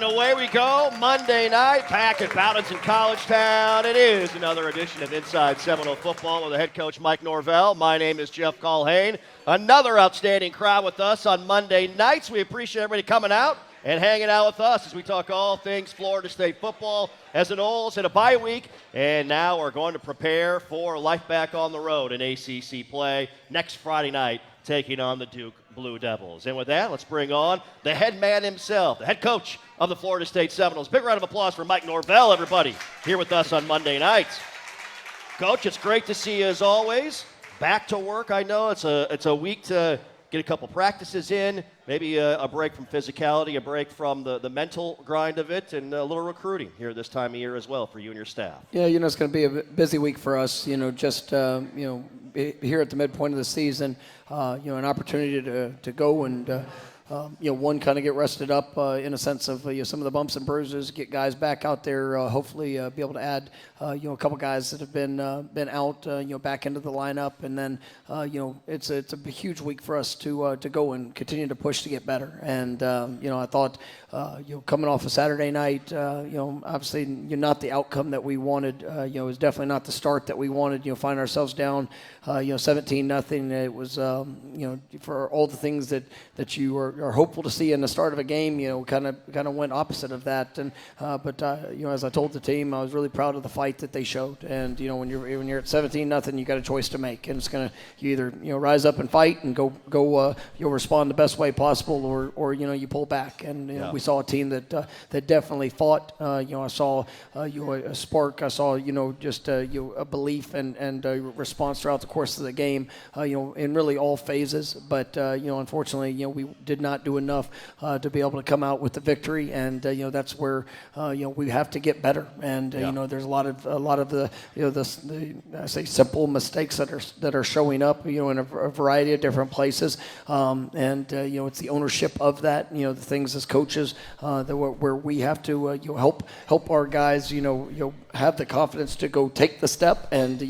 and away we go. Monday night, back at Bowdens in College Town. It is another edition of Inside Seminole Football with the head coach Mike Norvell. My name is Jeff Colhane. Another outstanding crowd with us on Monday nights. We appreciate everybody coming out and hanging out with us as we talk all things Florida State football as the Noles in a bye week. And now we're going to prepare for life back on the road in ACC play next Friday night, taking on the Duke Blue Devils. And with that, let's bring on the head man himself, the head coach of the Florida State Seminoles. Big round of applause for Mike Norvell, everybody, here with us on Monday nights. Coach, it's great to see you as always. Back to work. I know it's a week to get a couple practices in, maybe a break from physicality, a break from the mental grind of it, and a little recruiting here this time of year as well for you and your staff. Yeah, it's going to be a busy week for us, just, here at the midpoint of the season, an opportunity to go and, one, kind of get rested up in a sense of some of the bumps and bruises, get guys back out there, hopefully be able to add, a couple guys that have been out, back into the lineup. And then, it's a huge week for us to go and continue to push to get better. And, I thought, coming off a Saturday night, obviously not the outcome that we wanted, it was definitely not the start that we wanted, find ourselves down, 17-0. It was, for all the things that you are hopeful to see in the start of a game, kind of went opposite of that. And, but as I told the team, I was really proud of the fight that they showed. And, when you're at 17-0, you got a choice to make. And it's going to, you either, rise up and fight and go, you'll respond the best way possible, or you pull back. And, we saw a team that definitely fought. I saw a spark. I saw just a belief and a response throughout the course of the game. In really all phases. But unfortunately, we did not do enough to be able to come out with the victory. And that's where we have to get better. And there's a lot of the I say simple mistakes that are showing up in a variety of different places. It's the ownership of that. The things as coaches where we have to help our guys have the confidence to go take the step. And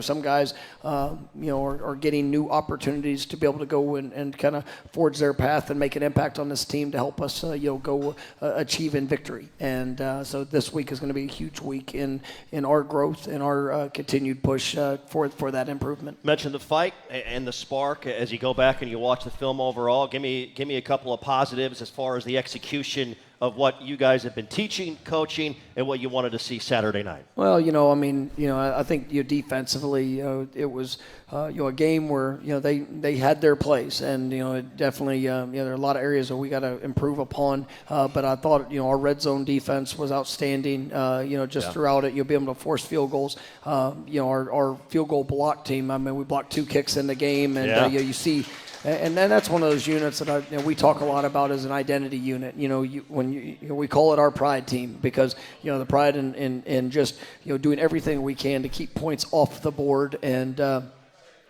some guys are getting new opportunities to be able to go and kind of forge their path and make an impact on this team to help us go achieve in victory. And so this week is going to be a huge week in our growth and our continued push for that improvement. Mentioned the fight and the spark as you go back and you watch the film overall. Give me a couple of positives as far as the execution of what you guys have been teaching, coaching, and what you wanted to see Saturday night. Well, I think defensively, it was a game where they had their place, and it definitely there are a lot of areas that we got to improve upon. But I thought our red zone defense was outstanding. Throughout it, you'll be able to force field goals. Our field goal block team. We blocked 2 kicks in the game, and you see. And then that's one of those units that we talk a lot about as an identity unit. We call it our pride team because the pride in just doing everything we can to keep points off the board. And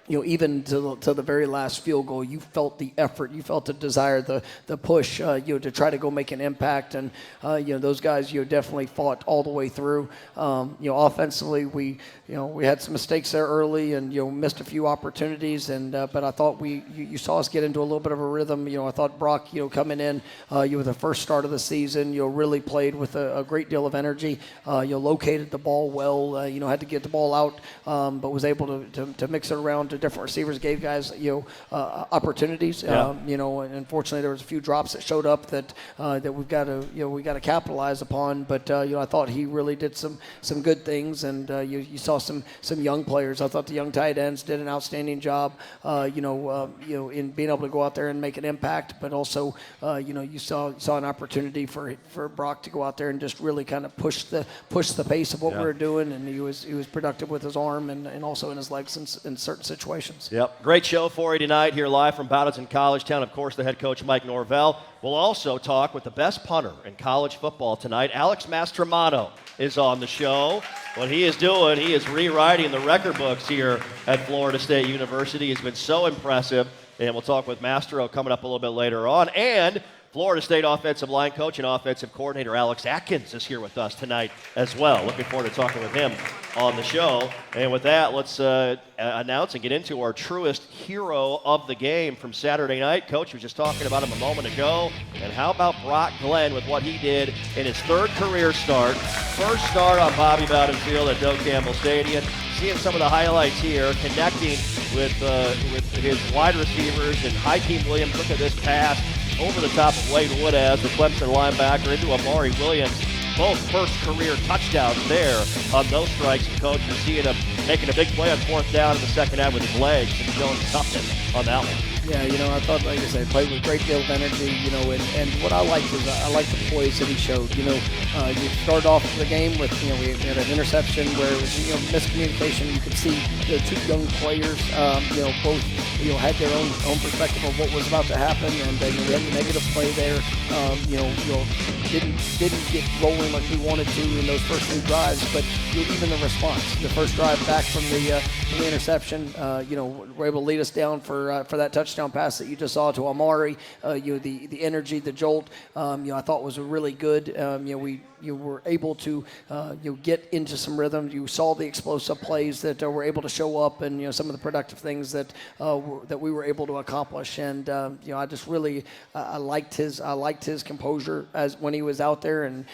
even to the very last field goal, you felt the effort, you felt the desire, the push, to try to go make an impact. And those guys, definitely fought all the way through. Offensively, we had some mistakes there early, and missed a few opportunities. And but I thought you saw us get into a little bit of a rhythm. I thought Brock, coming in, with the first start of the season, really played with a great deal of energy. Located the ball well. Had to get the ball out, but was able to mix it around to different receivers, gave guys opportunities. And unfortunately there was a few drops that showed up that we've got to capitalize upon. But I thought he really did some good things, and you saw some young players. I thought the young tight ends did an outstanding job. In being able to go out there and make an impact, but also you saw an opportunity for Brock to go out there and just really kind of push the pace of what we were doing, and he was productive with his arm and also in his legs in certain situations. Yep. Great show for you tonight here live from Bowdens in College Town. Of course, the head coach, Mike Norvell. We'll also talk with the best punter in college football tonight. Alex Mastromano is on the show. What he is doing, he is rewriting the record books here at Florida State University. He's been so impressive. And we'll talk with Mastro coming up a little bit later on. And Florida State offensive line coach and offensive coordinator Alex Atkins is here with us tonight as well. Looking forward to talking with him on the show. And with that, let's announce and get into our truest hero of the game from Saturday night. Coach was just talking about him a moment ago. And how about Brock Glenn with what he did in his third career start? First start on Bobby Bowden Field at Doak Campbell Stadium. Seeing some of the highlights here, connecting with his wide receivers and Hakeem Williams. Look at this pass over the top of Wade Woodaz, the Clemson linebacker, into Amari Williams. Both first career touchdowns there on those strikes. And Coach, you're seeing him making a big play on fourth down in the second half with his legs and showing toughness on that one. Yeah, I thought, like I said, played with a great deal of energy, and what I liked is I liked the poise that he showed. You started off the game with, we had an interception where it was, miscommunication. You could see the two young players, both, had their own perspective of what was about to happen, and we had the negative play there. Didn't get rolling like we wanted to in those first two drives, but even the response, the first drive back from the interception, were able to lead us down for that touchdown pass that you just saw to Amari. The energy, the jolt, I thought was really good. You were able to get into some rhythm. You saw the explosive plays that were able to show up, and some of the productive things that we were able to accomplish. And I just really I liked his composure as when he was out there, and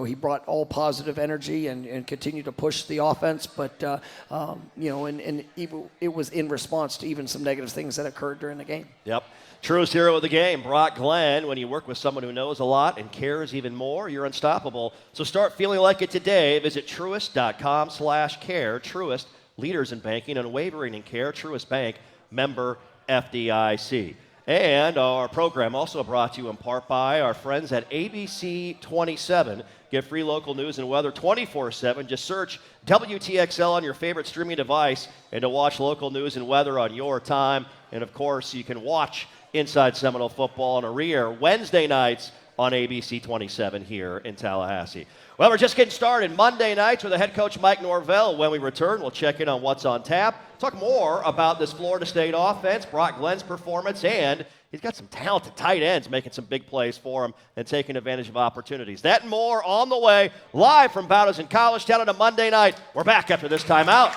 he brought all positive energy and continued to push the offense. But and it was in response to even some negative things that occurred during the game. Yep. Truest hero of the game, Brock Glenn. When you work with someone who knows a lot and cares even more, you're unstoppable. So start feeling like it today. Visit truist.com/care. Truist, leaders in banking, unwavering in care. Truist Bank, member FDIC. And our program also brought to you in part by our friends at ABC 27. Get free local news and weather 24/7. Just search WTXL on your favorite streaming device and to watch local news and weather on your time. And, of course, you can watch Inside Seminole Football on a re-air Wednesday nights on ABC 27 here in Tallahassee. Well, we're just getting started. Monday nights with the head coach Mike Norvell. When we return, we'll check in on what's on tap, talk more about this Florida State offense, Brock Glenn's performance, and he's got some talented tight ends making some big plays for him and taking advantage of opportunities. That and more on the way, live from Bowdens in College Town on a Monday night. We're back after this timeout.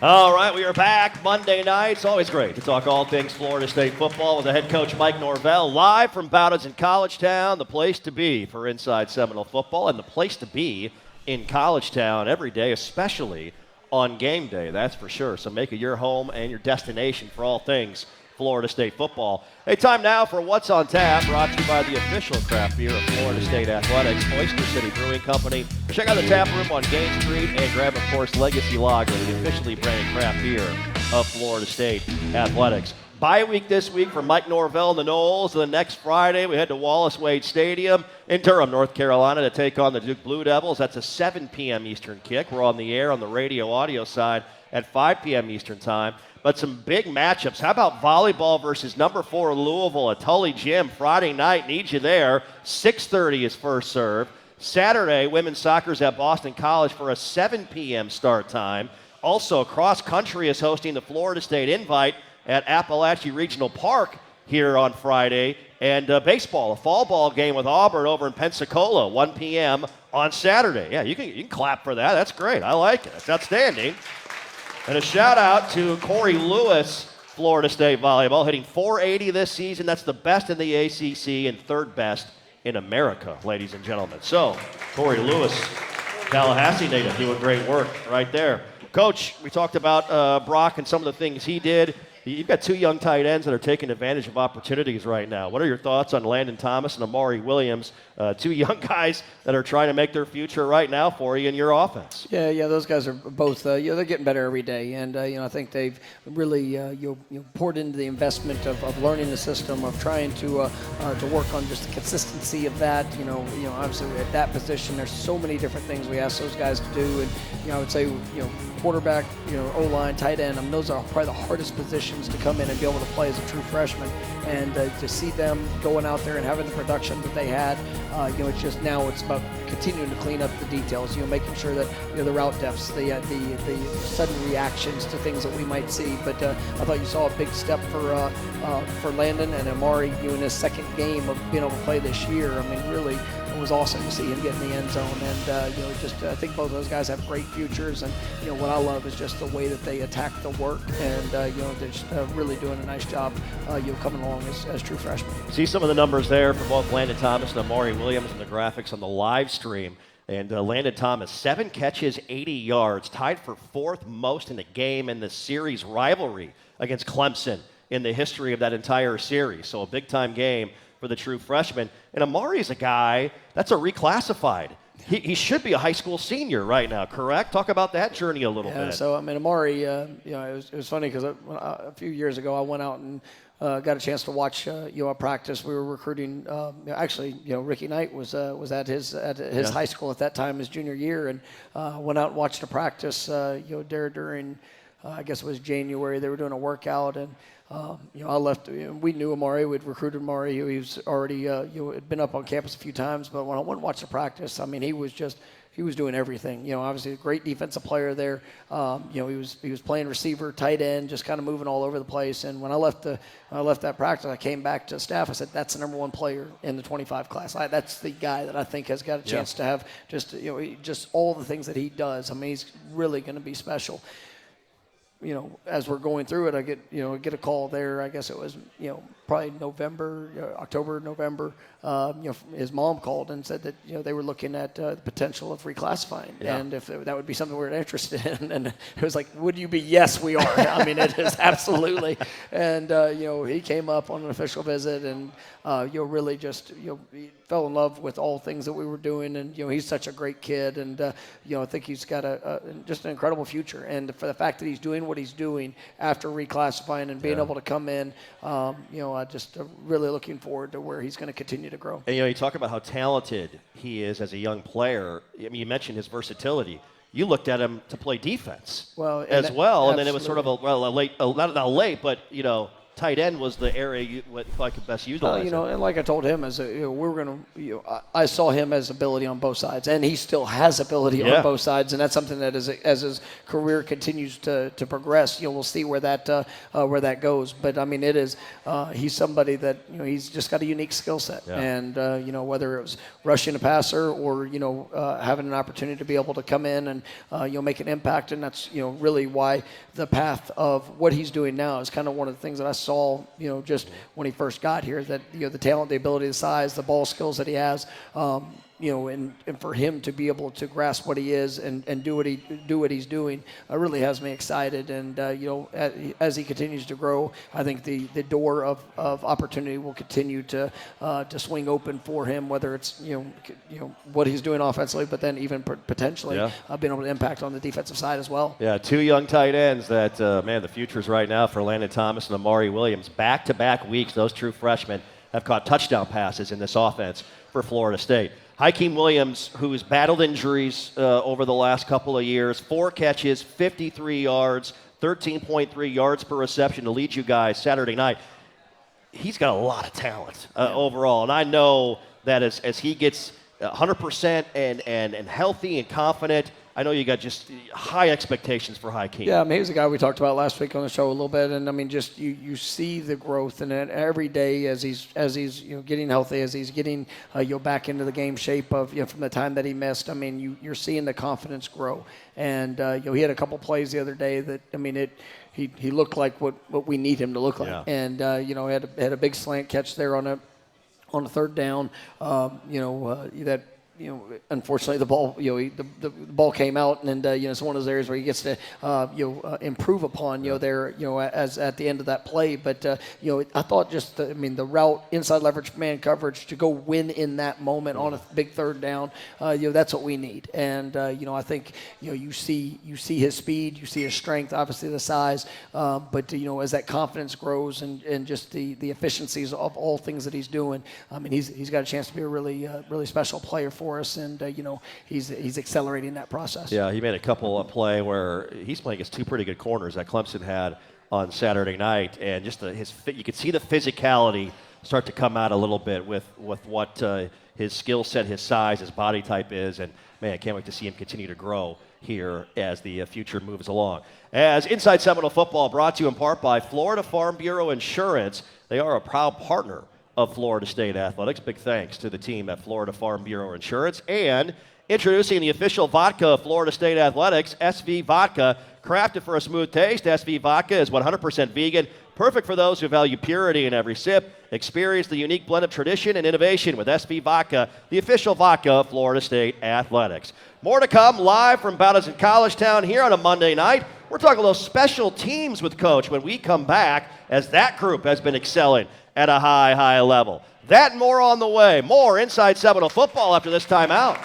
All right, we are back Monday night. It's always great to talk all things Florida State football with the head coach Mike Norvell, live from Bowdens in College Town, the place to be for Inside Seminole Football and the place to be in College Town every day, especially on game day, that's for sure. So make it your home and your destination for all things Florida State football. Hey, time now for What's on Tap, brought to you by the official craft beer of Florida State Athletics, Oyster City Brewing Company. Check out the tap room on Gaines Street and grab, of course, Legacy Lager, the officially branded craft beer of Florida State Athletics. Bye week this week for Mike Norvell and the Noles. The next Friday, we head to Wallace Wade Stadium in Durham, North Carolina, to take on the Duke Blue Devils. That's a 7 p.m. Eastern kick. We're on the air on the radio audio side at 5 p.m. Eastern time. But some big matchups. How about volleyball versus number 4 Louisville at Tully Gym Friday night? Need you there. 6:30 is first serve. Saturday, women's soccer is at Boston College for a 7 p.m. start time. Also, cross country is hosting the Florida State Invite at Appalachia Regional Park here on Friday. And baseball, a fall ball game with Auburn over in Pensacola, 1 p.m. on Saturday. Yeah, you can clap for that. That's great. I like it. That's outstanding. And a shout out to Corey Lewis, Florida State volleyball, hitting .480 this season. That's the best in the ACC and third best in America, ladies and gentlemen. So, Corey Lewis, Tallahassee native, doing great work right there. Coach, we talked about Brock and some of the things he did. You've got 2 young tight ends that are taking advantage of opportunities right now. What are your thoughts on Landon Thomas and Amari Williams, 2 young guys that are trying to make their future right now for you in your offense? Yeah, those guys are both, they're getting better every day. And, I think they've really poured into the investment of learning the system, of trying to work on just the consistency of that. Obviously at that position, there's so many different things we ask those guys to do. And, I would say, quarterback, O-line, tight end, those are probably the hardest positions expectations to come in and be able to play as a true freshman. And to see them going out there and having the production that they had, it's just now it's about continuing to clean up the details. Making sure that the route depths, the sudden reactions to things that we might see. But I thought you saw a big step for Landon and Amari in his second game of being able to play this year. I mean, really, it was awesome to see him get in the end zone. And I think both of those guys have great futures. And what I love is just the way that they attack the work, and they're just really doing a nice job. Coming along as true freshmen. See some of the numbers there for both Landon Thomas and Amari Williams in the graphics on the live stream. And Landon Thomas, 7 catches, 80 yards, tied for 4th most in the game in the series rivalry against Clemson in the history of that entire series. So a big-time game for the true freshman. And Amari's a guy that's a reclassified. He should be a high school senior right now, correct? Talk about that journey a little bit. So, I mean, Amari, it was funny because a few years ago I went out and got a chance to watch a practice. We were recruiting. Actually, Ricky Knight was at his high school at that time, his junior year, and went out and watched a practice. There during I guess it was January. They were doing a workout, and I left. We knew Amari. We'd recruited Amari. He was already had been up on campus a few times. But when I went and watched the practice, I mean, he was doing everything. Obviously a great defensive player there. He was playing receiver, tight end, just kind of moving all over the place. And when I left that practice, I came back to staff. I said, "That's the number 1 player in the 25 class. That's the guy that I think has got a chance to have just all the things that he does. I mean, he's really going to be special." As we're going through it, I get a call there. I guess it was, probably October, November. His mom called and said that, they were looking at the potential of reclassifying, and if that would be something we were interested in. And it was like, would you be? Yes, we are. I mean, it is absolutely. And he came up on an official visit, and really just he fell in love with all things that we were doing. And he's such a great kid, and I think he's got just an incredible future. And for the fact that he's doing what he's doing after reclassifying and being able to come in, I just really looking forward to where he's going to continue to grow. And you talk about how talented he is as a young player. I mean, you mentioned his versatility. You looked at him to play defense and then it was sort of a late, not late, but tight end was the area you could best utilize. And like I told him, we were going to. I saw him as ability on both sides, and he still has ability on both sides, and that's something that as his career continues to progress, we'll see where that goes. But I mean, it is he's somebody that he's just got a unique skill set, and whether it was rushing a passer or having an opportunity to be able to come in and make an impact, and that's really why the path of what he's doing now is kind of one of the things that I saw, just when he first got here, that the talent, the ability, the size, the ball skills that he has, and for him to be able to grasp what he is and do what he's doing, really has me excited. And as he continues to grow, I think the door of opportunity will continue to swing open for him, whether it's what he's doing offensively, but then even potentially being able to impact on the defensive side as well. Yeah, 2 young tight ends that the future's right now for Landon Thomas and Amari Williams. Back-to-back weeks, those true freshmen have caught touchdown passes in this offense for Florida State. Hykeem Williams, who's battled injuries over the last couple of years, 4 catches, 53 yards, 13.3 yards per reception to lead you guys Saturday night. He's got a lot of talent overall, and I know that as he gets 100% and healthy and confident, I know you got just high expectations for Hykeem. Yeah, I mean, he's a guy we talked about last week on the show a little bit, and I mean, just you see the growth, and every day as he's getting healthy, as he's getting back into the game shape of from the time that he missed. I mean, you're seeing the confidence grow, and he had a couple plays the other day that he looked like what we need him to look like, and had a big slant catch there on a 3rd down, that. Unfortunately, the ball, the ball came out, and it's one of those areas where he gets to, improve upon, there, as at the end of that play. But I thought just, the route, inside leverage man coverage to go win in that moment on a big 3rd down, that's what we need. And I think you see his speed, you see his strength, obviously the size, but as that confidence grows and just the efficiencies of all things that he's doing, he's got a chance to be a really special player for us, and he's accelerating that process. Yeah, he made a couple of play where he's playing against 2 pretty good corners that Clemson had on Saturday night, and just you could see the physicality start to come out a little bit with what his skill set, his size, his body type is, and man, I can't wait to see him continue to grow here as the future moves along. As Inside Seminole Football brought to you in part by Florida Farm Bureau Insurance. They are a proud partner of Florida State Athletics. Big thanks to the team at Florida Farm Bureau Insurance. And introducing the official vodka of Florida State Athletics, SV Vodka. Crafted for a smooth taste, SV Vodka is 100% vegan, perfect for those who value purity in every sip. Experience the unique blend of tradition and innovation with SV Vodka, the official vodka of Florida State Athletics. More to come live from Bowditch in College Town here on a Monday night. We're talking about special teams with Coach when we come back, as that group has been excelling at a high level. That and more on the way. More Inside Seminole Football after this timeout.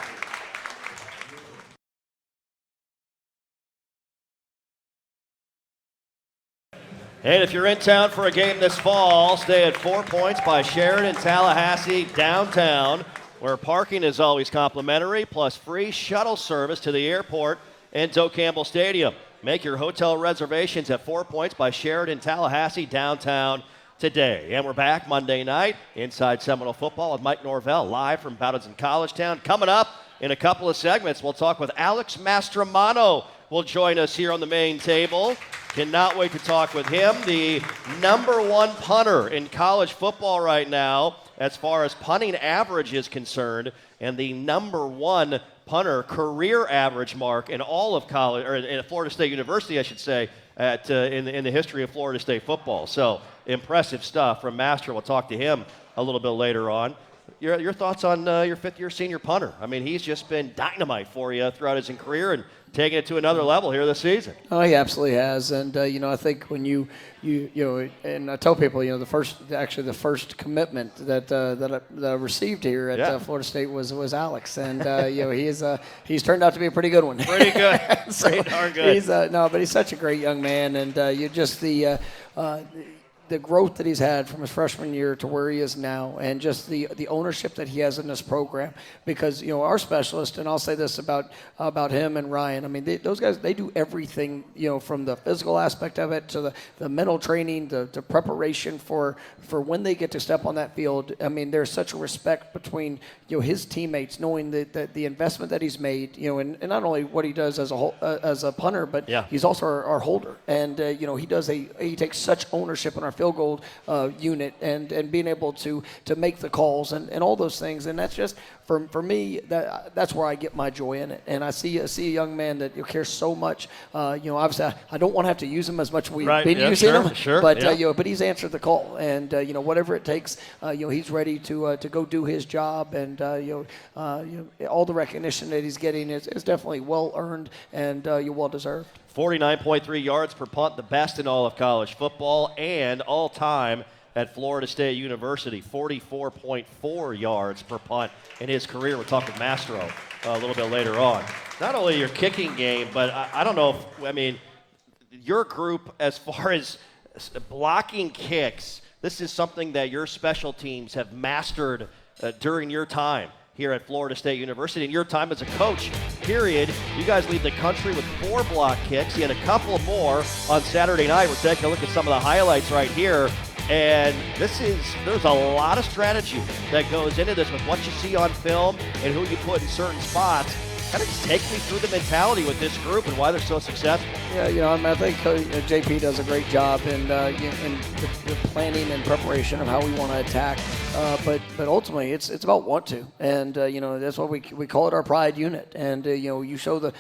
And if you're in town for a game this fall, stay at 4 Points by Sheridan Tallahassee downtown, where parking is always complimentary, plus free shuttle service to the airport and Doak Campbell Stadium. Make your hotel reservations at 4 Points by Sheridan Tallahassee downtown today. And we're back Monday night, Inside Seminole Football with Mike Norvell, live from Bowditch in College Town. Coming up in a couple of segments, we'll talk with Alex Mastromano. Will join us here on the main table. Cannot wait to talk with him, the #1 punter in college football right now as far as punting average is concerned, and the #1 punter career average mark in all of college, or in Florida State University, I should say, in the history of Florida State football. So impressive stuff from Master. We'll talk to him a little bit later on. Your thoughts on your fifth-year senior punter? I mean, he's just been dynamite for you throughout his career and taking it to another level here this season. Oh, he absolutely has, and I think when you and I tell people, the first commitment that I received here at Florida State was Alex, and he's turned out to be a pretty good one. Pretty good, pretty darn good. But he's such a great young man, and the growth that he's had from his freshman year to where he is now, and just the ownership that he has in this program. Because our specialist, and I'll say this about him and Ryan. I mean, those guys, they do everything. From the physical aspect of it to the mental training, the preparation for when they get to step on that field. I mean, there's such a respect between his teammates, knowing that the investment that he's made. And not only what he does as a punter, but he's also our holder. And he takes such ownership in our field goal unit and being able to make the calls and all those things. And that's just for me, that's where I get my joy in it. And I see a young man that cares so much. Obviously I don't want to have to use him as much as we've been using him. Sure, but but he's answered the call, and whatever it takes, he's ready to go do his job, and all the recognition that he's getting is definitely well earned and well deserved. 49.3 yards per punt, the best in all of college football, and all-time at Florida State University, 44.4 yards per punt in his career. We'll talk with Mastro a little bit later on. Not only your kicking game, but I don't know your group, as far as blocking kicks, this is something that your special teams have mastered during your time here at Florida State University. In your time as a coach, period, you guys lead the country with 4 block kicks. You had a couple more on Saturday night. We're taking a look at some of the highlights right here. And there's a lot of strategy that goes into this with what you see on film and who you put in certain spots. Kind of just take me through the mentality with this group and why they're so successful. Yeah, I think JP does a great job in the planning and preparation of how we want to attack. But ultimately, it's about want to, and that's why we call it our pride unit. And you show the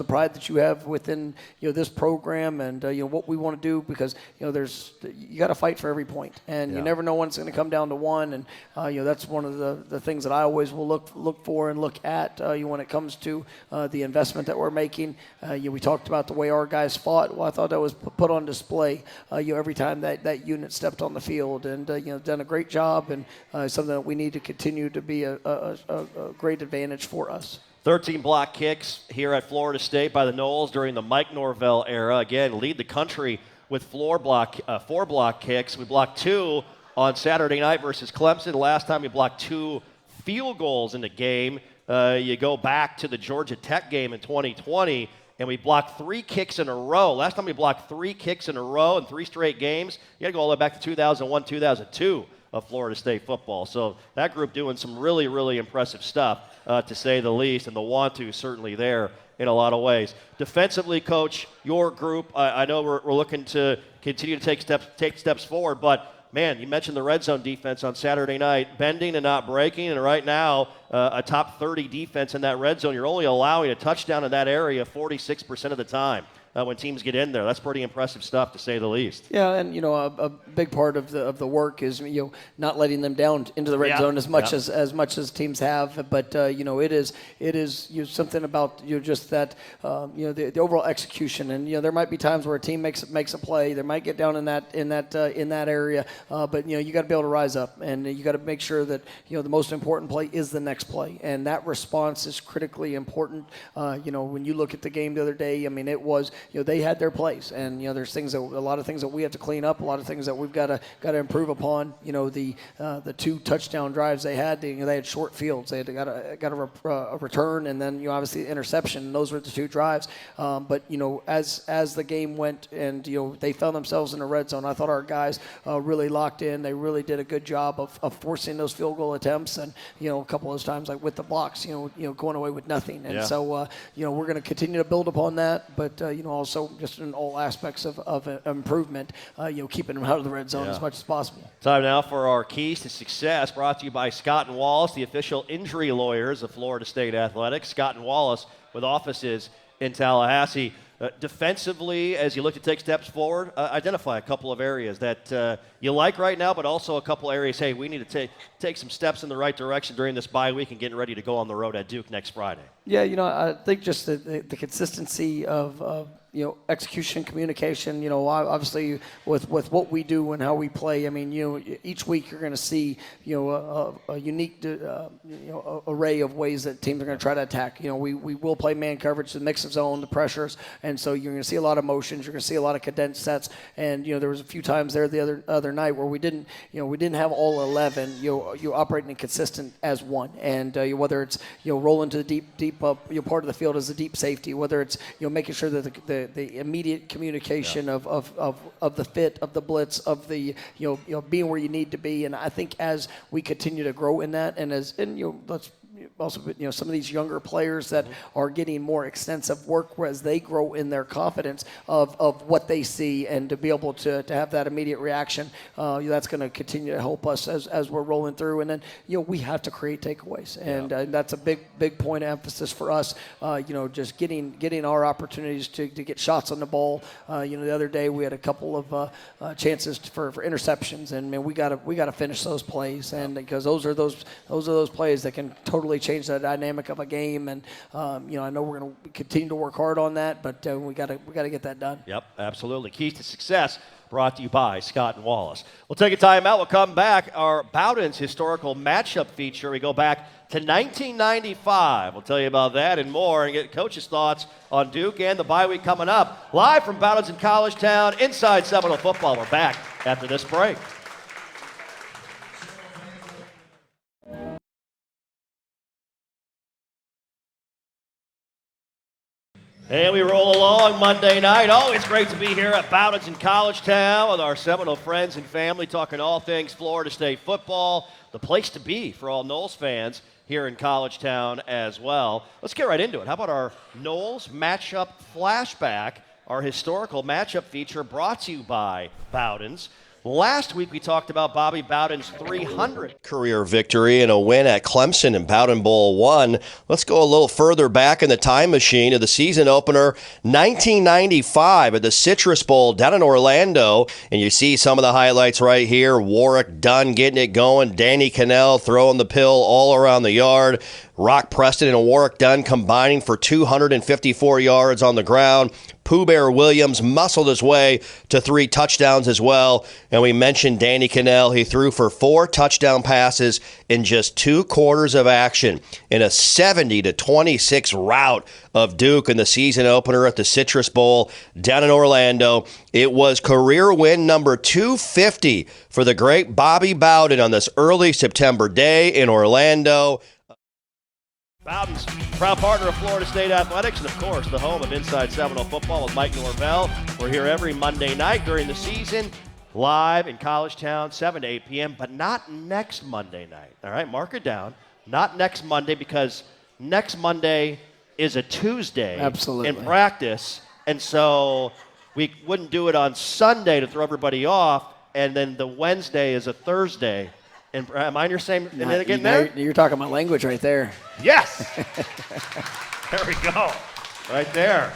pride that you have within this program, and what we want to do, because you got to fight for every point, and you never know when it's going to come down to one. And that's one of the things that I always will look for and look at when it comes to the investment that we're making. We talked about the way our guys fought. Well, I thought that was put on display every time that unit stepped on the field, and done a great job, and something that we need to continue to be a great advantage for us. 13 block kicks here at Florida State by the Noles during the Mike Norvell era. Again, lead the country with 4 block kicks. We blocked 2 on Saturday night versus Clemson. Last time we blocked 2 field goals in the game. You go back to the Georgia Tech game in 2020, and we blocked 3 kicks in a row. Last time we blocked 3 kicks in a row in 3 straight games, you got to go all the way back to 2001, 2002 of Florida State football. So that group doing some really, really impressive stuff, to say the least, and the want to certainly there in a lot of ways. Defensively, Coach, your group, I know we're looking to continue to take steps forward, but man, you mentioned the red zone defense on Saturday night, bending and not breaking, and right now a top 30 defense in that red zone. You're only allowing a touchdown in that area 46% of the time. When teams get in there, that's pretty impressive stuff, to say the least. Yeah, and a big part of the work is not letting them down into the red zone as much as teams have. But it is something about just that the overall execution. And there might be times where a team makes a play, they might get down in that area, but you got to be able to rise up, and you got to make sure that the most important play is the next play, and that response is critically important. When you look at the game the other day, I mean, it was. They had their place, and there's a lot of things that we have to clean up, a lot of things that we've got to improve upon. The 2 touchdown drives they had had short fields. They had got a return, and then obviously interception. Those were the 2 drives. But as the game went, and they found themselves in the red zone, I thought our guys really locked in. They really did a good job of forcing those field goal attempts, and a couple of those times like with the blocks, going away with nothing. And so we're going to continue to build upon that, but also just in all aspects of improvement, keeping them out of the red zone as much as possible. Time now for our keys to success, brought to you by Scott and Wallace, the official injury lawyers of Florida State Athletics. Scott and Wallace with offices in Tallahassee. Defensively, as you look to take steps forward, identify a couple of areas that you like right now, but also a couple areas, hey, we need to take some steps in the right direction during this bye week and getting ready to go on the road at Duke next Friday. Yeah, I think just the consistency of execution, communication, obviously with what we do and how we play. I mean, each week you're going to see, a unique, array of ways that teams are going to try to attack. We will play man coverage, the mix of zone, the pressures, and so you're going to see a lot of motions. You're going to see a lot of condensed sets, and there was a few times there the other night where we didn't have all 11. You operating consistent as one, and whether it's rolling to the deep part of the field as a deep safety, whether it's making sure that the immediate communication of the fit, of the blitz, of the being where you need to be. And I think as we continue to grow in that, and let's also some of these younger players that are getting more extensive work as they grow in their confidence of what they see, and to be able to have that immediate reaction, that's going to continue to help us as we're rolling through. And then we have to create takeaways, and that's a big point of emphasis for us. Just getting our opportunities to get shots on the ball. The other day we had a couple of chances for interceptions, and man, we got to finish those plays, and because those are those plays that can totally change the dynamic of a game. And I know we're going to continue to work hard on that, but we got to get that done. Yep, absolutely. Keys to success, brought to you by Scott and Wallace. We'll take a timeout. We'll come back. Our Bowden's historical matchup feature. We go back to 1995. We'll tell you about that and more, and get Coach's thoughts on Duke and the bye week coming up. Live from Bowden's in College Town, inside Seminole football. We're back after this break. And we roll along Monday night. Always great to be here at Bowden's in College Town with our Seminole friends and family, talking all things Florida State football. The place to be for all Noles fans here in College Town as well. Let's get right into it. How about our Noles matchup flashback, our historical matchup feature brought to you by Bowden's. Last week we talked about Bobby Bowden's 300th career victory and a win at Clemson in Bowden Bowl 1. Let's go a little further back in the time machine to the season opener, 1995 at the Citrus Bowl down in Orlando. And you see some of the highlights right here. Warwick Dunn getting it going. Danny Cannell throwing the pill all around the yard. Rock Preston and Warwick Dunn combining for 254 yards on the ground. Pooh Bear Williams muscled his way to 3 touchdowns as well. And we mentioned Danny Cannell. He threw for 4 touchdown passes in just 2 quarters of action in a 70-26 rout of Duke in the season opener at the Citrus Bowl down in Orlando. It was career win number 250 for the great Bobby Bowden on this early September day in Orlando. Bowden's proud partner of Florida State Athletics, and of course, the home of Inside Seminole Football with Mike Norvell. We're here every Monday night during the season, live in College Town, 7 to 8 p.m., but not next Monday night. All right, mark it down. Not next Monday, because next Monday is a Tuesday in practice, and so we wouldn't do it on Sunday to throw everybody off, and then the Wednesday is a Thursday. And am I in your same again there? You're talking my language right there. Yes. There we go. Right there.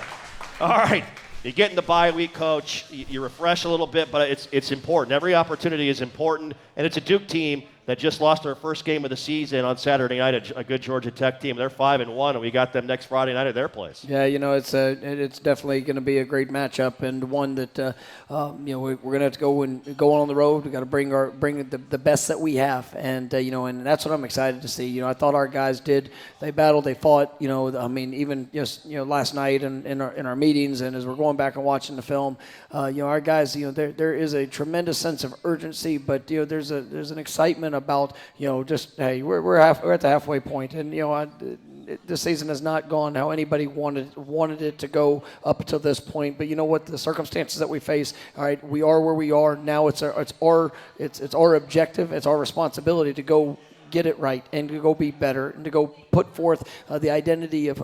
All right. You get in the bye week, Coach. You refresh a little bit, but it's important. Every opportunity is important, and it's a Duke team that just lost their first game of the season on Saturday night, a good Georgia Tech team. They're 5-1, and we got them next Friday night at their place. Yeah, it's definitely going to be a great matchup, and one that we're going to have to go on the road. We got to bring the best that we have, and and that's what I'm excited to see. I thought our guys did. They battled, they fought. Even just last night and in our meetings, and as we're going back and watching the film, our guys, there is a tremendous sense of urgency, but there's an excitement about just hey, we're at the halfway point, and this season has not gone how anybody wanted it to go up until this point. But you know what, the circumstances that we face, all right, we are where we are now. It's our objective, it's our responsibility to go get it right and to go be better and to go put forth the identity of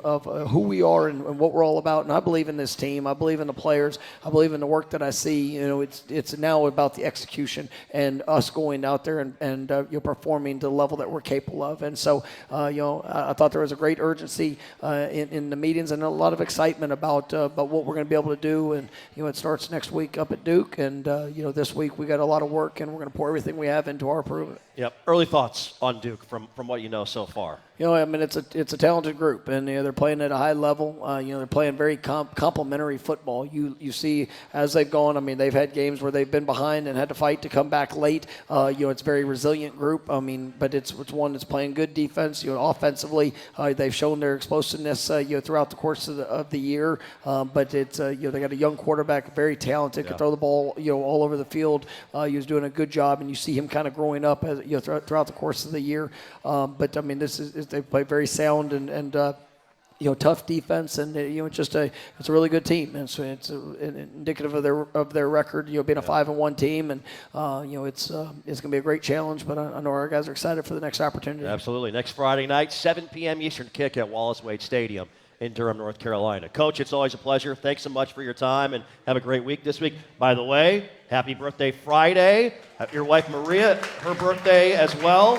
who we are and what we're all about. And I believe in this team. I believe in the players. I believe in the work that I see. It's now about the execution and us going out there and performing to the level that we're capable of. And so, I thought there was a great urgency in the meetings and a lot of excitement about what we're going to be able to do. And it starts next week up at Duke. And this week we got a lot of work, and we're going to pour everything we have into our improvement. Yep. Early thoughts on Duke from what you know so far. It's a talented group, and they're playing at a high level. They're playing very complementary football. You see as they've gone. They've had games where they've been behind and had to fight to come back late. It's a very resilient group. But it's one that's playing good defense. Offensively, they've shown their explosiveness. Throughout the course of the year. But it's they got a young quarterback, very talented, can throw the ball all over the field. He was doing a good job, and you see him kind of growing up as throughout the course of the year. They play very sound and tough defense, and it's a really good team, and so it's indicative of their record, being a 5-1 team, and it's going to be a great challenge. But I know our guys are excited for the next opportunity. Absolutely. Next Friday night, 7 p.m. Eastern kick at Wallace Wade Stadium in Durham, North Carolina. Coach, it's always a pleasure. Thanks so much for your time, and have a great week this week. By the way, happy birthday Friday. Your wife Maria, her birthday as well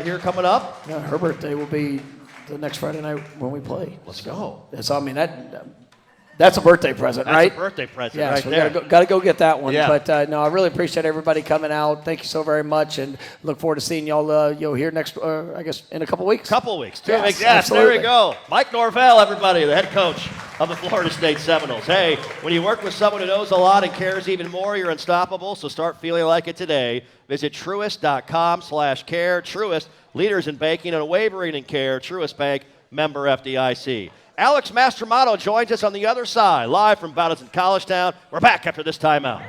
here coming up. Yeah, her birthday will be the next Friday night when we play. Let's go. That's a birthday present, right? That's a birthday present, yeah, right so there. Got to go get that one. Yeah. But no, I really appreciate everybody coming out. Thank you so very much, and look forward to seeing y'all here next, I guess, in a couple weeks. 2 weeks. Yes, there we go. Mike Norvell, everybody, the head coach of the Florida State Seminoles. Hey, when you work with someone who knows a lot and cares even more, you're unstoppable, so start feeling like it today. Visit Truist.com/care. Truist, leaders in banking and unwavering in care. Truist Bank, member FDIC. Alex Mastromato joins us on the other side, live from Bowden's in College Town. We're back after this timeout.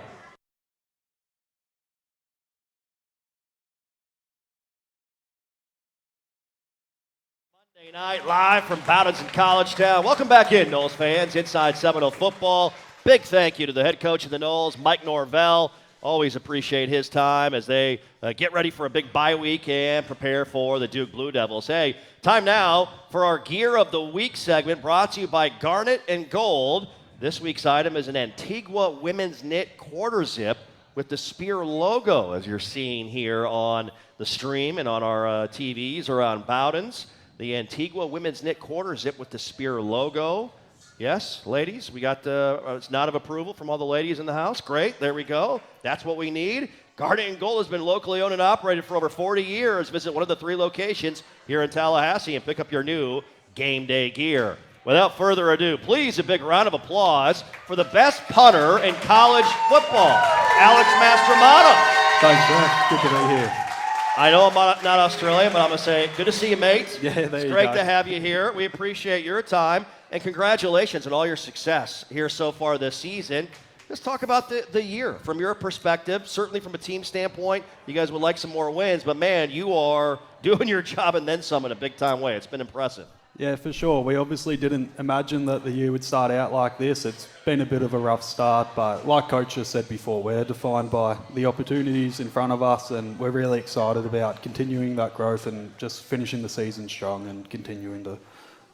Monday night, live from Bowden's in College Town. Welcome back in, Noles fans, Inside Seminole Football. Big thank you to the head coach of the Noles, Mike Norvell. Always appreciate his time as they get ready for a big bye week and prepare for the Duke Blue Devils. Hey, time now for our Gear of the Week segment brought to you by Garnet and Gold. This week's item is an Antigua women's knit quarter zip with the Spear logo, as you're seeing here on the stream and on our TVs around Bowden's. The Antigua women's knit quarter zip with the Spear logo. Yes, ladies, we got the nod of approval from all the ladies in the house. Great, there we go. That's what we need. Garnet and Gold has been locally owned and operated for over 40 years. Visit one of the 3 locations here in Tallahassee and pick up your new game day gear. Without further ado, please a big round of applause for the best punter in college football, Alex Mastromato. Thanks, man. Good to be here. I know I'm not Australian, but I'm going to say good to see you, mate. Yeah, it's great to have you here. We appreciate your time, and congratulations on all your success here so far this season. Let's talk about the year from your perspective. Certainly from a team standpoint, you guys would like some more wins, but man, you are doing your job and then some in a big-time way. It's been impressive. Yeah, for sure. We obviously didn't imagine that the year would start out like this. It's been a bit of a rough start, but like Coach just said before, we're defined by the opportunities in front of us, and we're really excited about continuing that growth and just finishing the season strong and continuing to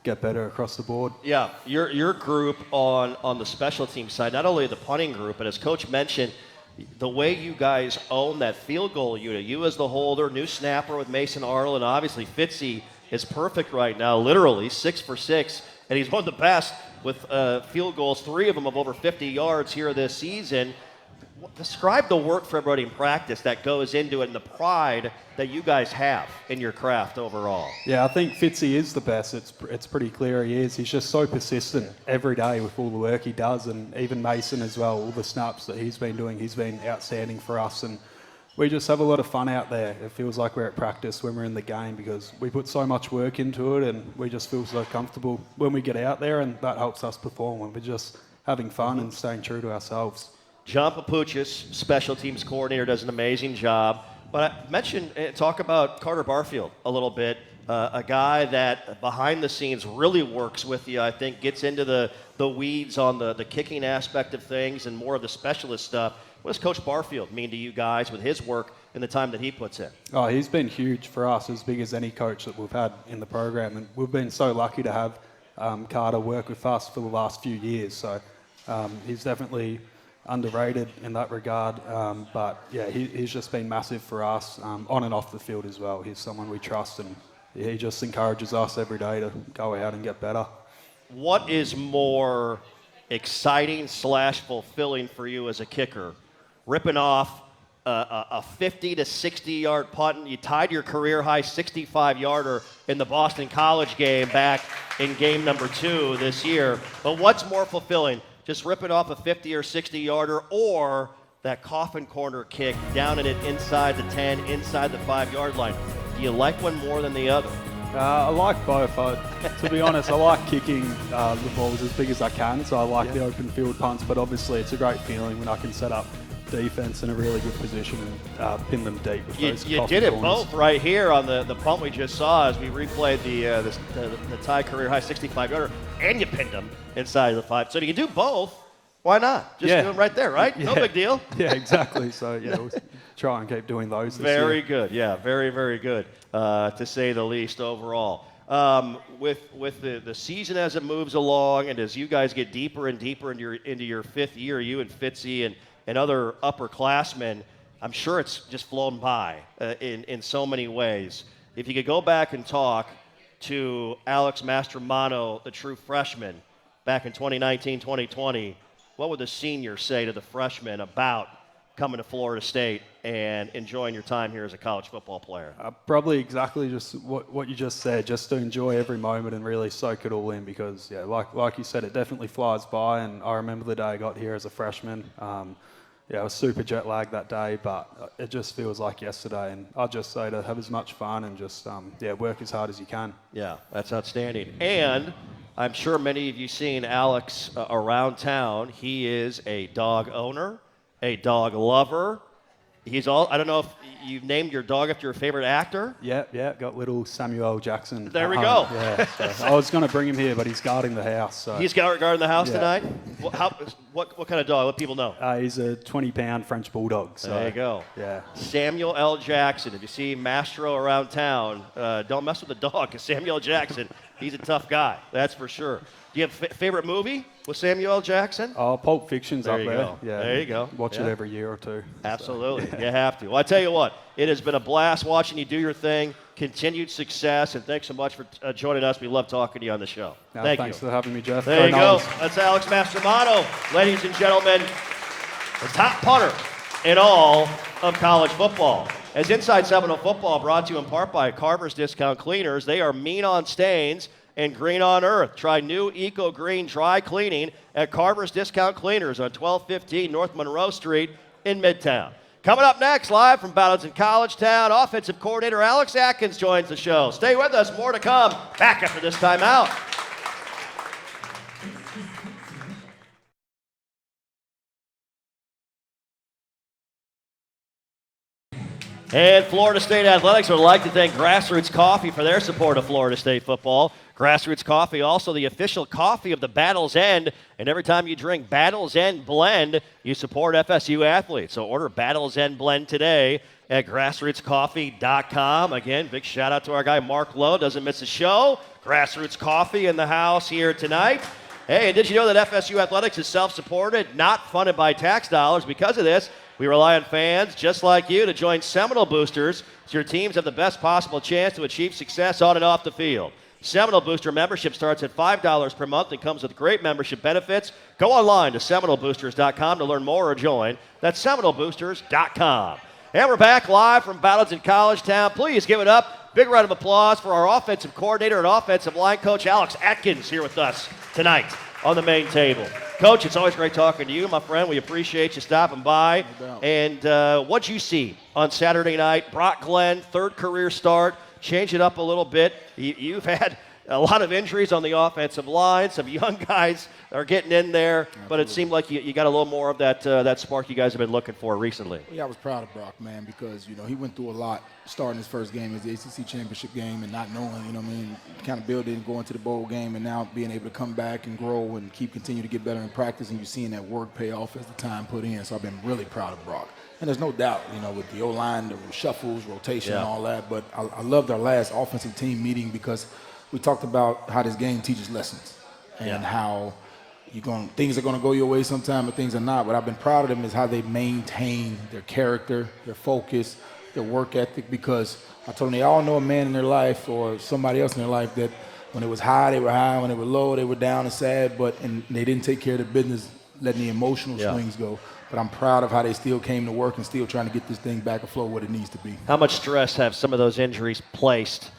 get better across the board. Yeah, your group on the special team side, not only the punting group, but as Coach mentioned, the way you guys own that field goal unit, you as the holder, new snapper with Mason Arlen, obviously Fitzy is perfect right now, literally 6 for 6, and he's one of the best with field goals, 3 of them of over 50 yards here this season. Describe the work for everybody in practice that goes into it and the pride that you guys have in your craft overall. Yeah, I think Fitzy is the best. It's pretty clear he is. He's just so persistent every day with all the work he does, and even Mason as well, all the snaps that he's been doing, he's been outstanding for us, and we just have a lot of fun out there. It feels like we're at practice when we're in the game because we put so much work into it, and we just feel so comfortable when we get out there, and that helps us perform when we're just having fun and staying true to ourselves. John Papuchis, special teams coordinator, does an amazing job. But I mentioned, talk about Carter Barfield a little bit, a guy that behind the scenes really works with you, I think, gets into the weeds on the kicking aspect of things and more of the specialist stuff. What does Coach Barfield mean to you guys with his work and the time that he puts in? Oh, he's been huge for us, as big as any coach that we've had in the program. And we've been so lucky to have Carter work with us for the last few years. So he's definitely underrated in that regard. But yeah, he's just been massive for us on and off the field as well. He's someone we trust, and he just encourages us every day to go out and get better. What is more exciting / fulfilling for you as a kicker? Ripping off a 50 to 60 yard punt. You tied your career high 65 yarder in the Boston College game back in game number 2 this year. But what's more fulfilling? Just ripping off a 50 or 60 yarder, or that coffin corner kick down in it inside the 10, inside the 5 yard line? Do you like one more than the other? I like both. To be honest, I like kicking the balls as big as I can, so I like the open field punts, but obviously it's a great feeling when I can set up defense in a really good position and pin them deep with those You coffin did it corners. both right here on the punt we just saw as we replayed the tie career high 65 yarder, and you pinned them inside of the 5. So you can do both. Why not? Just do them right there, right? No big deal. Yeah, exactly. So yeah, we'll try and keep doing those this Very year. good. Yeah, very, very good, to say the least overall. With the season as it moves along and as you guys get deeper and deeper into your 5th year, you and Fitzy and other upperclassmen, I'm sure it's just flown by in so many ways. If you could go back and talk to Alex Mastromano, the true freshman, back in 2019, 2020, what would the seniors say to the freshmen about coming to Florida State and enjoying your time here as a college football player? Probably exactly just what you just said, just to enjoy every moment and really soak it all in because, yeah, like you said, it definitely flies by, and I remember the day I got here as a freshman. I was super jet lagged that day, but it just feels like yesterday, and I'd just say to have as much fun and just, work as hard as you can. Yeah, that's outstanding. And I'm sure many of you seen Alex around town. He is a dog owner, a dog lover. I don't know if you've named your dog after your favorite actor. Yeah, got little Samuel L. Jackson. There we go. Yeah, so I was going to bring him here, but he's guarding the house. So. He's guarding the house tonight? What kind of dog? Let people know. He's a 20-pound French bulldog. So, there you go. Yeah. Samuel L. Jackson. If you see Mastro around town, don't mess with the dog, because Samuel L. Jackson, he's a tough guy. That's for sure. Do you have a favorite movie with Samuel L. Jackson? Oh, Pulp Fiction's There up you there. go. Yeah, There you go. Watch Yeah. it every year or two. Absolutely. You have to. Well, I tell you what, it has been a blast watching you do your thing. Continued success, and thanks so much for joining us. We love talking to you on the show. No, Thank thanks you. for having me, Jeff. There you go. Knowles. That's Alex Mastromano, ladies and gentlemen, the top punter in all of college football. As Inside Seminole Football brought to you in part by Carver's Discount Cleaners. They are mean on stains and green on earth. Try new Eco Green Dry Cleaning at Carver's Discount Cleaners on 1215 North Monroe Street in Midtown. Coming up next, live from Ballard in College Town, offensive coordinator Alex Atkins joins the show. Stay with us, more to come. Back after this timeout. And Florida State Athletics would like to thank Grassroots Coffee for their support of Florida State football. Grassroots Coffee, also the official coffee of the Battle's End. And every time you drink Battle's End Blend, you support FSU athletes. So order Battle's End Blend today at grassrootscoffee.com. Again, big shout out to our guy Mark Lowe. Doesn't miss a show. Grassroots Coffee in the house here tonight. Hey, and did you know that FSU Athletics is self-supported, not funded by tax dollars? Because of this, we rely on fans just like you to join Seminole Boosters so your teams have the best possible chance to achieve success on and off the field. Seminole Booster membership starts at $5 per month and comes with great membership benefits. Go online to SeminoleBoosters.com to learn more or join. That's SeminoleBoosters.com. And we're back live from Ballots in College Town. Please give it up. Big round of applause for our offensive coordinator and offensive line coach, Alex Atkins, here with us tonight on the main table. Coach, it's always great talking to you, my friend. We appreciate you stopping by. No doubt. And what'd you see on Saturday night? Brock Glenn, third career start. Change it up a little bit. You've had a lot of injuries on the offensive line. Some young guys are getting in there, Absolutely. but it seemed like you got a little more of that spark you guys have been looking for recently. Yeah, I was proud of Brock, man, because, he went through a lot starting his first game as the ACC championship game and not knowing, kind of building, going to the bowl game, and now being able to come back and grow and continue to get better in practice, and you're seeing that work pay off as the time put in. So I've been really proud of Brock. And there's no doubt, with the O-line, the shuffles, rotation, and all that. But I loved our last offensive team meeting because we talked about how this game teaches lessons and how things are going to go your way sometime, but things are not. What I've been proud of them is how they maintain their character, their focus, their work ethic, because I told them they all know a man in their life or somebody else in their life that when it was high, they were high. When they were low, they were down and sad, and they didn't take care of their business, letting the emotional swings go. But I'm proud of how they still came to work and still trying to get this thing back afloat what it needs to be. How much stress have some of those injuries placed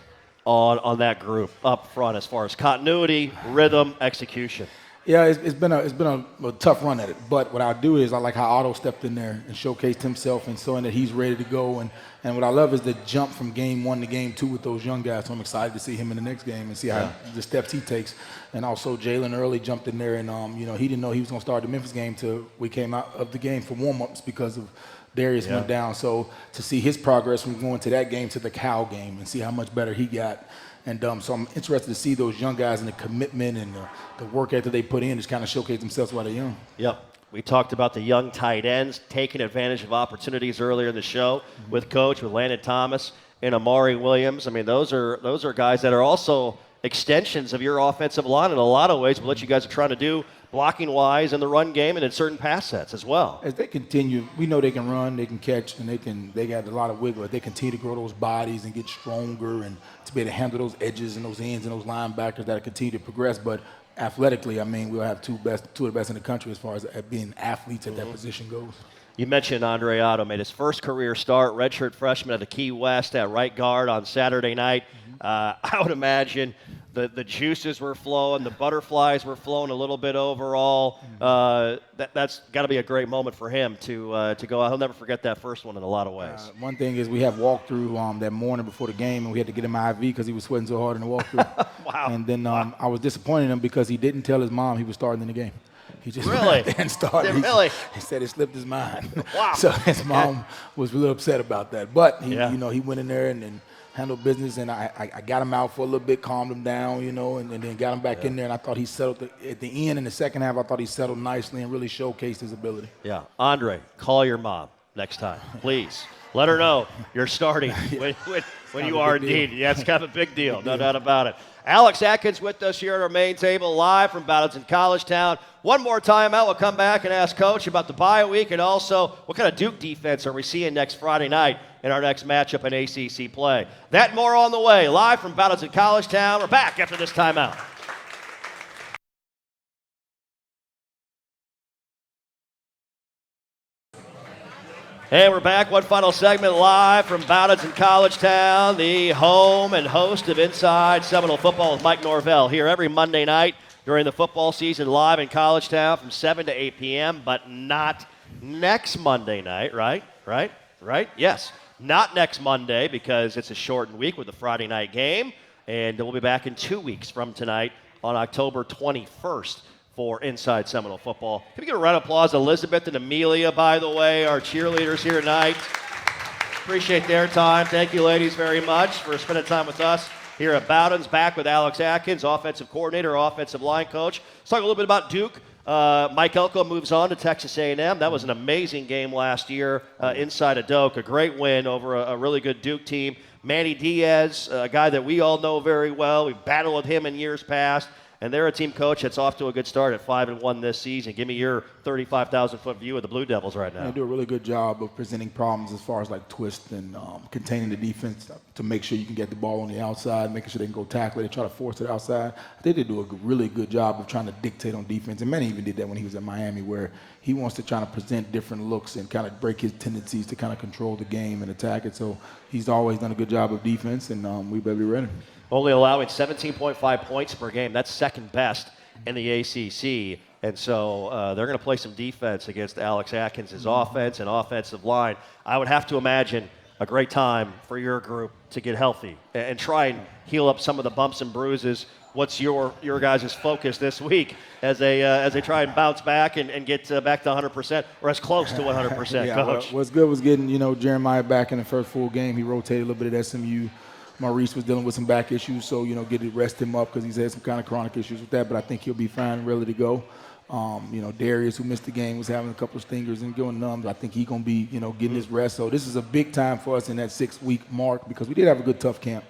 on that group up front as far as continuity, rhythm, execution? Yeah, it's been a tough run at it. But what I do is I like how Otto stepped in there and showcased himself and showing that he's ready to go. And what I love is the jump from game 1 to game 2 with those young guys. So I'm excited to see him in the next game and see how the steps he takes. And also Jalen Early jumped in there, and he didn't know he was going to start the Memphis game till we came out of the game for warm-ups because of Darius went down. So to see his progress from going to that game to the Cal game and see how much better he got. And so I'm interested to see those young guys and the commitment and the work ethic they put in to kind of showcase themselves while they're young. Yep. We talked about the young tight ends taking advantage of opportunities earlier in the show with Coach, with Landon Thomas and Amari Williams. I mean, those are guys that are also extensions of your offensive line in a lot of ways, but what you guys are trying to do blocking-wise in the run game and in certain pass sets as well. As they continue, we know they can run, they can catch, and they got a lot of wiggle. If they continue to grow those bodies and get stronger and to be able to handle those edges and those ends and those linebackers that continue to progress. But athletically, I mean, we'll have two of the best in the country as far as being athletes at that position goes. You mentioned Andre Otto made his first career start, redshirt freshman at the Key West at right guard on Saturday night. I would imagine the juices were flowing, the butterflies were flowing a little bit overall. That's got to be a great moment for him to go out. He'll never forget that first one in a lot of ways. One thing is we have walkthrough that morning before the game, and we had to get him IV because he was sweating so hard in the walkthrough. Wow. And then I was disappointed in him because he didn't tell his mom he was starting in the game. He just Really? went out there and started. Really? He said it slipped his mind. Wow. So his mom was a little upset about that. But he went in there and handled business, and I got him out for a little bit, calmed him down, and then got him back in there. And I thought he settled at the end in the second half. I thought he settled nicely and really showcased his ability. Yeah. Andre, call your mom next time, please. Let her know you're starting when you are indeed. Yeah, it's kind of a big deal, no doubt about it. Alex Atkins with us here at our main table, live from Ballots in College Town. One more time out, we'll come back and ask Coach about the bye week and also what kind of Duke defense are we seeing next Friday night in our next matchup in ACC play. That and more on the way, live from Ballots in College Town. We're back after this timeout. And we're back, one final segment live from Bowditch in College Town, the home and host of Inside Seminole Football with Mike Norvell, here every Monday night during the football season, live in College Town from 7 to 8 p.m., but not next Monday night, right? Yes, not next Monday because it's a shortened week with a Friday night game, and we'll be back in 2 weeks from tonight on October 21st. For Inside Seminole Football. Can we get a round of applause, Elizabeth and Amelia, by the way, our cheerleaders here tonight. Appreciate their time. Thank you, ladies, very much for spending time with us here at Bowden's. Back with Alex Atkins, offensive coordinator, offensive line coach. Let's talk a little bit about Duke. Mike Elko moves on to Texas A&M. That was an amazing game last year inside of Doak. A great win over a really good Duke team. Manny Diaz, a guy that we all know very well. We've battled with him in years past. And they're a team coach that's off to a good start at 5-1 this season. Give me your 35,000-foot view of the Blue Devils right now. They do a really good job of presenting problems as far as like twist and containing the defense to make sure you can get the ball on the outside, making sure they can go tackle it. They try to force it outside. I think they do a really good job of trying to dictate on defense. And Manny even did that when he was at Miami, where he wants to try to present different looks and kind of break his tendencies to kind of control the game and attack it. So he's always done a good job of defense, and we better be ready. Only allowing 17.5 points per game. That's second best in the ACC. And so they're going to play some defense against Alex Atkins' offense and offensive line. I would have to imagine a great time for your group to get healthy and try and heal up some of the bumps and bruises. What's your guys' focus this week as they try and bounce back and get back to 100% or as close to 100%, yeah, Coach? What's good was getting, Jeremiah back in the first full game. He rotated a little bit at SMU. Maurice was dealing with some back issues, so, rest him up because he's had some kind of chronic issues with that, but I think he'll be fine and ready to go. Darius, who missed the game, was having a couple of stingers and going numb. I think he's going to be, getting his rest. So this is a big time for us in that 6-week mark because we did have a good, tough camp.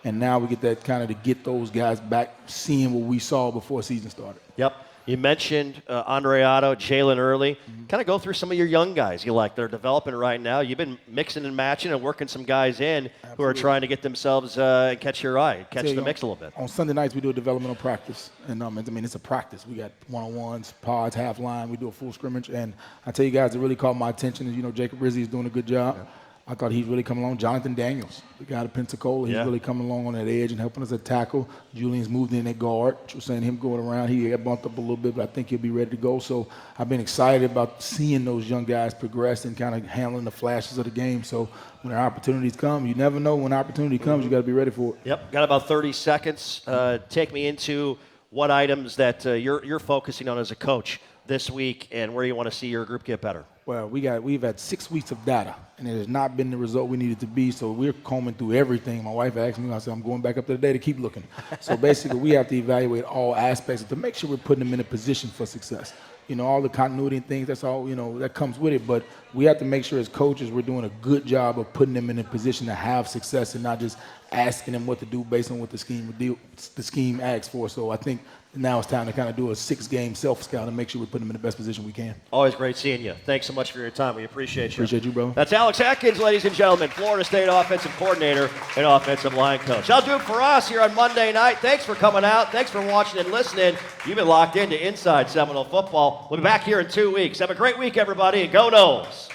And now we get that kind of to get those guys back seeing what we saw before season started. Yep. You mentioned Andre Otto, Jalen Early. Kind of go through some of your young guys you like. They're developing right now. You've been mixing and matching and working some guys in who are trying to get themselves and catch your eye, catch the mix a little bit. On Sunday nights, we do a developmental practice. And, it's a practice. We got one-on-ones, pods, half line. We do a full scrimmage. And I tell you guys, it really caught my attention. Jacob Rizzi is doing a good job. Yeah. I thought he's really coming along. Jonathan Daniels, the guy at Pensacola, he's really coming along on that edge and helping us at tackle. Julian's moved in at guard. We're saying him going around. He got bumped up a little bit, but I think he'll be ready to go. So I've been excited about seeing those young guys progress and kind of handling the flashes of the game. So when our opportunities come, you never know when opportunity comes. You got to be ready for it. Yep, got about 30 seconds. Take me into what items that you're focusing on as a coach this week and where you want to see your group get better. Well, we've had 6 weeks of data, and it has not been the result we needed to be, so we're combing through everything. My wife asked me, I said, I'm going back up there today to keep looking. So basically, we have to evaluate all aspects to make sure we're putting them in a position for success. All the continuity and things, that's all, that comes with it, but we have to make sure as coaches we're doing a good job of putting them in a position to have success and not just asking them what to do based on what the scheme asks for. So I think now it's time to kind of do a 6-game self-scout and make sure we put them in the best position we can. Always great seeing you. Thanks so much for your time. We appreciate you. Appreciate you, bro. That's Alex Atkins, ladies and gentlemen, Florida State offensive coordinator and offensive line coach. That'll do it for us here on Monday night. Thanks for coming out. Thanks for watching and listening. You've been locked into Inside Seminole Football. We'll be back here in 2 weeks. Have a great week, everybody, and go Noles.